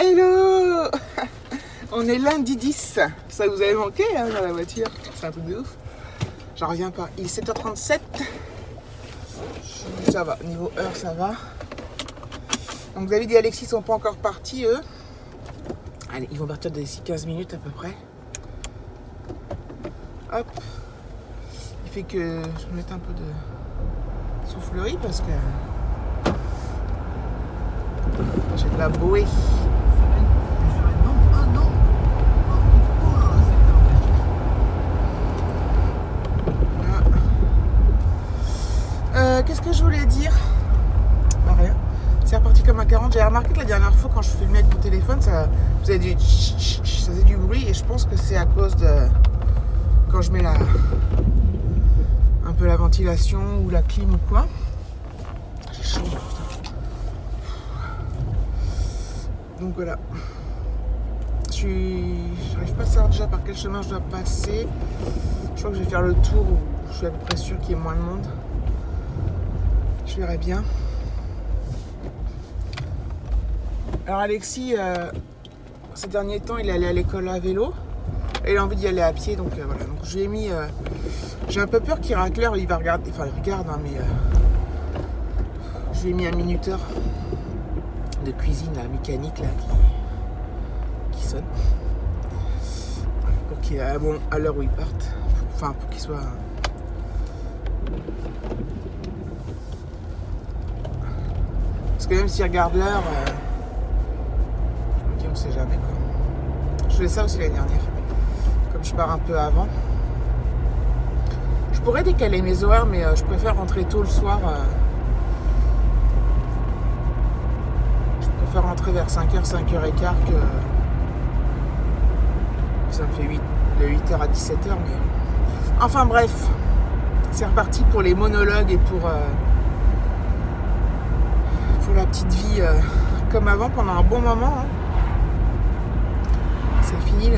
Hello. On est lundi 10. Ça vous avait manqué hein, dans la voiture. C'est un truc de ouf. J'en reviens pas. Il est 7h37. Ça va. Niveau heure, ça va. Donc David et Alexis sont pas encore partis, eux. Allez, ils vont partir d'ici 15 minutes à peu près. Hop. Il fait que je vais mettre un peu de soufflerie parce que j'ai de la bouée. Qu'est-ce que je voulais dire? Bah, rien. C'est reparti comme un 40. J'ai remarqué que la dernière fois quand je filmais avec mon téléphone, ça faisait du bruit et je pense que c'est à cause de quand je mets un peu la ventilation ou la clim ou quoi. J'ai chaud. Donc voilà. J'arrive pas à savoir déjà par quel chemin je dois passer. Je crois que je vais faire le tour où je suis à peu près sûre qu'il y ait moins de monde. Je verrai bien. Alors Alexis, ces derniers temps, il est allé à l'école à vélo. Et il a envie d'y aller à pied, donc voilà. Donc je lui ai mis... j'ai un peu peur qu'il rate l'heure, il va regarder... Enfin, il regarde, hein, mais... je lui ai mis un minuteur de cuisine, la mécanique, là, qui sonne. Pour qu'il ait... bon, à l'heure où il parte. Enfin, pour qu'il soit... Parce que même s'il regarde l'heure, je me dis on sait jamais quoi. Je faisais ça aussi l'année dernière. Comme je pars un peu avant. Je pourrais décaler mes horaires mais je préfère rentrer tôt le soir. Je préfère rentrer vers 5h, 5h15 que... Ça me fait de 8h à 17h mais... Enfin bref. C'est reparti pour les monologues et pour la petite vie comme avant pendant un bon moment. Hein. C'est fini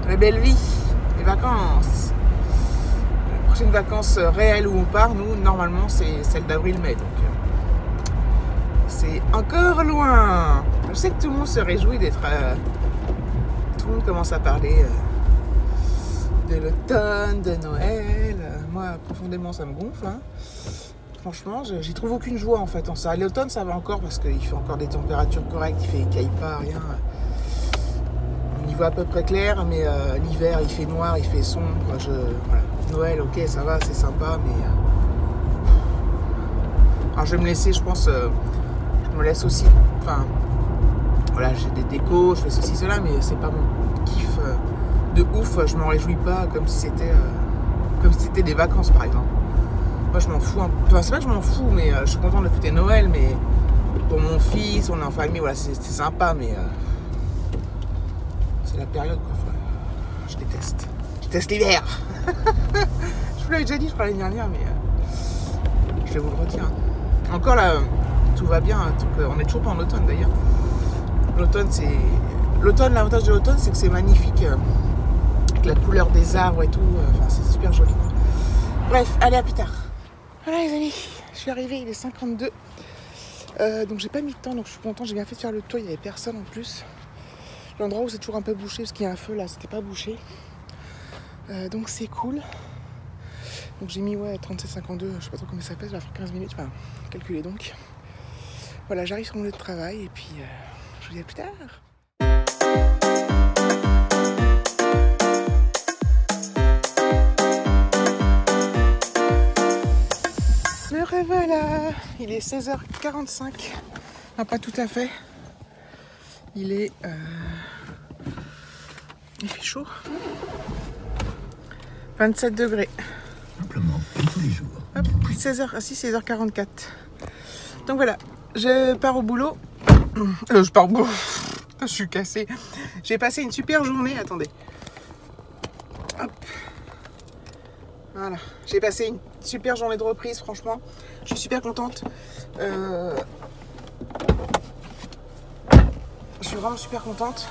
la belle vie, les vacances. Les prochaines vacances réelles où on part, nous, normalement, c'est celle d'avril-mai. Donc, c'est encore loin. Je sais que tout le monde se réjouit d'être... tout le monde commence à parler de l'automne, de Noël. Moi, profondément, ça me gonfle. Hein. Franchement, j'y trouve aucune joie en fait en ça. L'automne, ça va encore parce qu'il fait encore des températures correctes, il caille pas, rien. On y voit à peu près clair, mais l'hiver, il fait noir, il fait sombre. Voilà. Noël, ok, ça va, c'est sympa, mais... Alors, je vais me laisser, je pense, je me laisse aussi... Enfin, voilà, j'ai des décos, je fais ceci, cela, mais c'est pas mon kiff de ouf. Je m'en réjouis pas comme si c'était des vacances, par exemple. Moi je m'en fous, enfin c'est pas que je m'en fous, mais je suis content de fêter Noël, mais pour mon fils, on est en famille, voilà, c'est sympa, mais c'est la période quoi, je déteste. Je déteste l'hiver. Je vous l'avais déjà dit, je crois l'année dernière, mais je vais vous le redire. Hein. Encore là, tout va bien, donc, on est toujours pas en automne d'ailleurs. L'automne, l'avantage de l'automne, c'est que c'est magnifique, avec la couleur des arbres et tout, enfin c'est super joli. Quoi. Bref, allez à plus tard. Voilà les amis, je suis arrivée, il est 52. Donc j'ai pas mis de temps, donc je suis content, j'ai bien fait de faire le tour, il n'y avait personne en plus. L'endroit où c'est toujours un peu bouché, parce qu'il y a un feu là, c'était pas bouché. Donc c'est cool. Donc j'ai mis 37,52, je sais pas trop comment ça fait, ça va faire 15 minutes, enfin calculez donc. Voilà, j'arrive sur mon lieu de travail et puis je vous dis à plus tard. Me revoilà, il est 16h45, non pas tout à fait, il fait chaud, 27 degrés. Simplement, tous les jours. Hop, 16h44. Donc voilà, je pars au boulot, je suis cassée, j'ai passé une super journée, attendez. Hop. Voilà, j'ai passé une super journée de reprise, franchement, je suis super contente. Je suis vraiment super contente,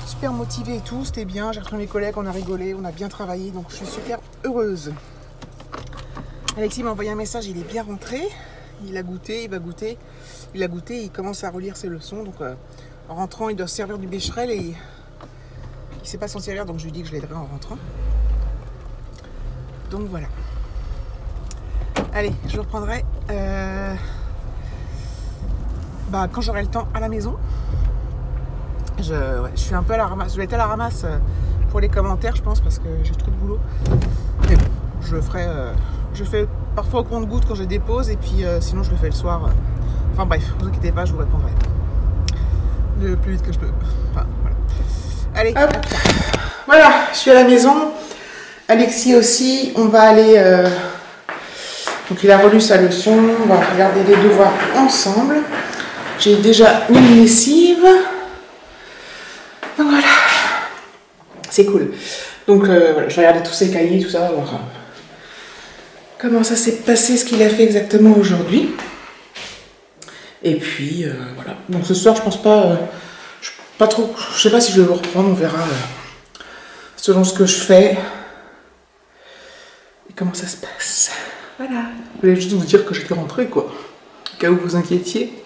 super motivée et tout, c'était bien, j'ai retrouvé mes collègues, on a rigolé, on a bien travaillé, donc je suis super heureuse. Alexis m'a envoyé un message, il est bien rentré, il a goûté, il va goûter. Il a goûté, il commence à relire ses leçons. Donc en rentrant, il doit se servir du Becherel et il ne sait pas s'en servir. Donc je lui dis que je l'aiderai en rentrant. Donc voilà. Allez, je reprendrai quand j'aurai le temps à la maison. Je suis un peu à la ramasse. Je vais être à la ramasse pour les commentaires, je pense, parce que j'ai trop de boulot. Mais bon, je le ferai. Je fais parfois au compte-gouttes quand je dépose, et puis sinon je le fais le soir. Enfin bref, ne vous inquiétez pas, je vous répondrai le plus vite que je peux. Enfin, voilà. Allez, hop. Voilà, je suis à la maison. Alexis aussi, on va aller. Donc il a relu sa leçon, on va regarder les devoirs ensemble. J'ai déjà mis une lessive. Donc voilà, c'est cool. Donc voilà, je vais regarder tous ses cahiers, tout ça, voir comment ça s'est passé, ce qu'il a fait exactement aujourd'hui. Et puis voilà. Donc ce soir, je pense pas, je sais pas si je vais vous reprendre, on verra selon ce que je fais et comment ça se passe. Voilà. Je voulais juste vous dire que j'étais rentrée, quoi, au cas où vous inquiétiez.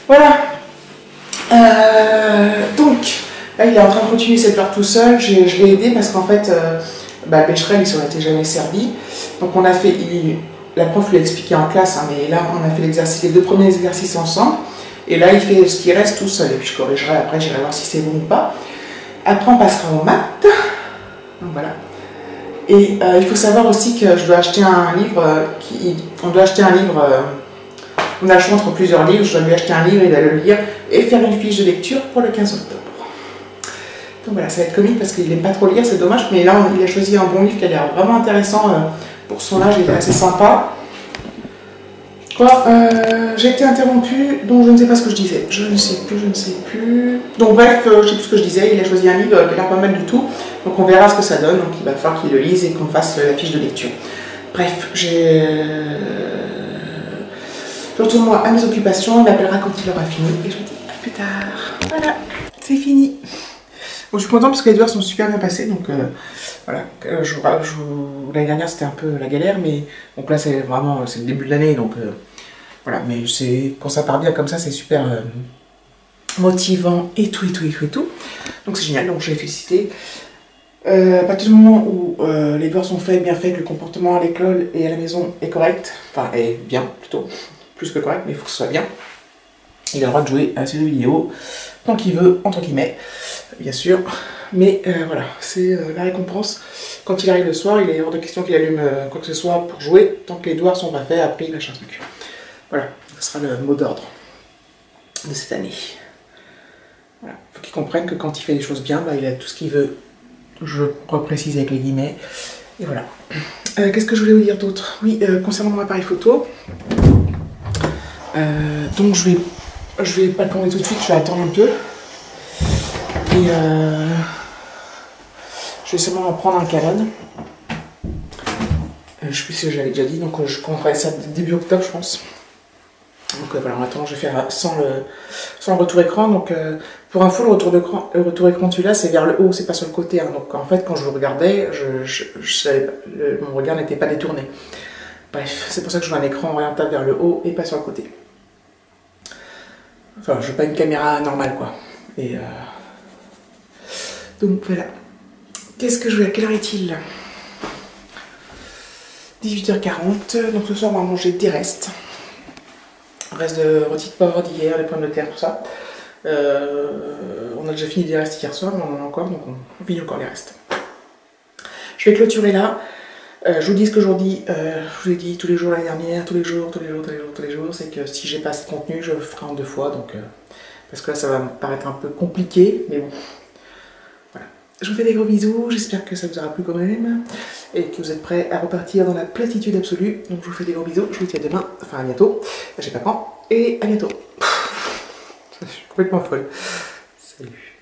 Voilà. Donc, là, il est en train de continuer cette heure tout seul. Je l'ai aidé parce qu'en fait, Becherel, il s'en était jamais servi. Donc, on a fait, la prof lui a expliqué en classe, hein, mais là, on a fait les 2 premiers exercices ensemble. Et là, il fait ce qui reste tout seul. Et puis, je corrigerai après, j'irai voir si c'est bon ou pas. Après, on passera aux maths. Donc, voilà. Et il faut savoir aussi que je dois acheter un livre. On doit acheter un livre. On a le choix entre plusieurs livres, je dois lui acheter un livre, il va le lire et faire une fiche de lecture pour le 15 octobre. Donc voilà, ça va être comique parce qu'il n'aime pas trop lire, c'est dommage, mais là il a choisi un bon livre qui a l'air vraiment intéressant pour son âge, il est assez sympa. Quoi, j'ai été interrompue, donc je ne sais pas ce que je disais. Je ne sais plus. Donc bref, je ne sais plus ce que je disais, il a choisi un livre qui a l'air pas mal du tout, donc on verra ce que ça donne, donc il va falloir qu'il le lise et qu'on fasse la fiche de lecture. Bref, je retourne moi à mes occupations, il m'appellera quand il aura fini et je vous dis à plus tard. Voilà, c'est fini. Bon, je suis contente parce que les devoirs sont super bien passés, donc voilà. L'année dernière c'était un peu la galère, mais donc là c'est vraiment le début de l'année, donc voilà. Mais quand ça part bien comme ça, c'est super motivant et tout. Donc c'est génial, donc je les félicite. À partir du moment où les devoirs sont faits, bien faits, que le comportement à l'école et à la maison est correct, enfin est bien plutôt. Plus que correct, mais il faut que ce soit bien. Il a le droit de jouer à ses jeux vidéo tant qu'il veut, entre guillemets, bien sûr. Mais voilà, c'est la récompense. Quand il arrive le soir, il est hors de question qu'il allume quoi que ce soit pour jouer. Tant que les devoirs sont pas faits, après machin truc. Voilà, ce sera le mot d'ordre de cette année. Voilà, il faut qu'il comprenne que quand il fait les choses bien, il a tout ce qu'il veut. Je reprécise avec les guillemets. Et voilà. Qu'est-ce que je voulais vous dire d'autre? Oui, concernant mon appareil photo. Donc je vais pas le commander tout de suite, je vais attendre un peu. Et je vais sûrement en prendre un Canon. Je sais plus si je l'avais déjà dit, donc je prendrai ça début octobre je pense. Donc voilà, en attendant je vais faire sans le retour écran. Donc pour info, le retour écran celui-là c'est vers le haut, c'est pas sur le côté. Hein. Donc en fait quand je le regardais, mon regard n'était pas détourné. Bref, c'est pour ça que je veux un écran orientable vers le haut et pas sur le côté. Enfin, je veux pas une caméra normale, quoi. Et donc voilà. Qu'est-ce que je veux? À quelle heure est-il? 18h40. Donc ce soir, on va manger des restes. Reste de rôti de poivre d'hier, les pommes de terre, tout ça. On a déjà fini les restes hier soir, mais on en a encore, donc on finit encore les restes. Je vais clôturer là. Je vous dis ce que je vous dis, je vous ai dit tous les jours l'année dernière, tous les jours, c'est que si j'ai pas assez de contenu, je le ferai en 2 fois, donc parce que là ça va me paraître un peu compliqué, mais bon, voilà. Je vous fais des gros bisous, j'espère que ça vous aura plu quand même, et que vous êtes prêts à repartir dans la platitude absolue, donc je vous fais des gros bisous, je vous dis à demain, enfin à bientôt, je sais pas quand, et à bientôt. Je suis complètement folle. Salut.